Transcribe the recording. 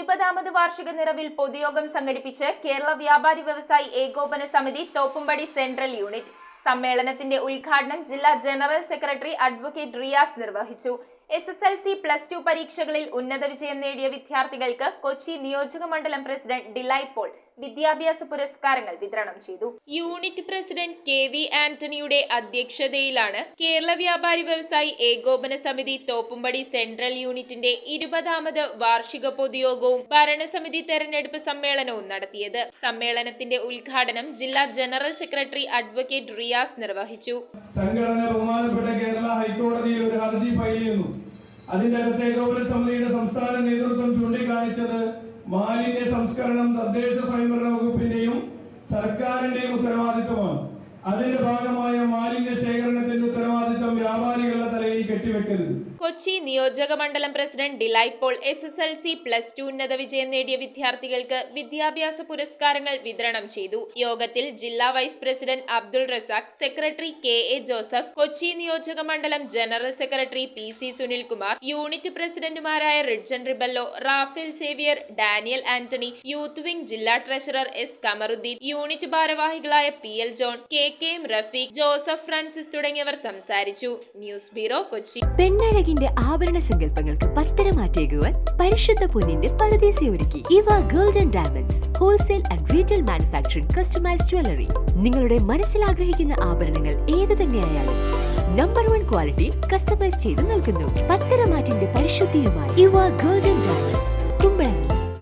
20ാമത് വാർഷിക നിറവിൽ പൊതുയോഗം സംഘടിപ്പിച്ച് കേരള വ്യാപാരി വ്യവസായി ഏകോപന സമിതി തോപ്പുംപടി സെൻട്രൽ യൂണിറ്റ്. സമ്മേളനത്തിന്റെ ഉദ്ഘാടനം ജില്ലാ ജനറൽ സെക്രട്ടറി അഡ്വക്കേറ്റ് റിയാസ് നിർവഹിച്ചു. SSLC +2 പരീക്ഷകളിൽ ഉന്നത വിജയം നേടിയ വിദ്യാർത്ഥികൾക്ക് കൊച്ചി നിയോജക മണ്ഡലം പ്രസിഡന്റ് ഡിലൈറ്റ് പോൾ വിദ്യാഭ്യാസ പുരസ്കാരങ്ങൾ വിതരണം ചെയ്തു. യൂണിറ്റ് പ്രസിഡന്റ് KV ആന്റണിയുടെ അധ്യക്ഷതയിലാണ് കേരള വ്യാപാരി വ്യവസായി ഏകോപന സമിതി തോപ്പുംപടി സെൻട്രൽ യൂണിറ്റിന്റെ 20ാമത് വാർഷിക പൊതുയോഗവും ഭരണസമിതി തെരഞ്ഞെടുപ്പ് സമ്മേളനവും നടത്തിയത്. സമ്മേളനത്തിന്റെ ഉദ്ഘാടനം ജില്ലാ ജനറൽ സെക്രട്ടറി അഡ്വക്കേറ്റ് റിയാസ് നിർവഹിച്ചു. സംഘടന ബഹുമാനപ്പെട്ട കേരള ഹൈക്കോടതിയിൽ ഒരു ഹർജി ഫയൽ ചെയ്യുന്നു. അതിന്റെ അകത്ത് ഏകോപന സമിതിയുടെ സംസ്ഥാന നേതൃത്വം ചൂണ്ടിക്കാണിച്ചത് മാലിന്യ സംസ്കരണം തദ്ദേശ സ്വയംഭരണ വകുപ്പിന്റെയും സർക്കാരിന്റെയും ഉത്തരവാദിത്വമാണ്. അതിന്റെ ഭാഗമായ മാലിന്യ ശേഖരണത്തിന്റെ ഉത്തരവാദിത്വം വ്യാപാരികളുടെ തലയിൽ കെട്ടിവെക്കരുത്. കൊച്ചി നിയോജക മണ്ഡലം പ്രസിഡന്റ് ഡിലൈറ്റ് പോൾ SSLC +2 ഉന്നത വിജയം നേടിയ വിദ്യാർത്ഥികൾക്ക് വിദ്യാഭ്യാസ പുരസ്കാരങ്ങൾ വിതരണം ചെയ്തു. യോഗത്തിൽ ജില്ലാ vice president Abdul Razak, secretary KA Joseph, Kochi നിയോജക മണ്ഡലം general secretary PC Sunilkumar, unit പ്രസിഡന്റുമാരായ റിഡ്ജൻ Rebello, Raphael Xavier, Daniel Antony, youth wing ജില്ലാ ട്രഷറർ S കമറുദ്ദീൻ, യൂണിറ്റ് ഭാരവാഹികളായ PL John, KM Rafeeq, Joseph Francis തുടങ്ങിയവർ സംസാരിച്ചു. News bureau, Kochi. പെണ്ണഴകിന്റെ ആഭരണ സങ്കല്പങ്ങൾക്ക് പത്തരമാറ്റേകുവാൻ പരിശുദ്ധ പൊന്നിന്റെ പറുദീസ ഒരുക്കി ഇവ golden diamonds wholesale and retail manufacturing customised jewellery. നിങ്ങളുടെ മനസ്സിൽ ആഗ്രഹിക്കുന്ന ആഭരണങ്ങൾ ഏതു തന്നെയായാലും നമ്പർ 1 ക്വാളിറ്റി കസ്റ്റമൈസ് ചെയ്ത് നൽകുന്നു. പത്തരമാറ്റിന്റെ പരിശുദ്ധിയുമായി ഇവ ഗോൾഡൻ ഡയമണ്ട്സ്, കുമ്പളങ്ങി.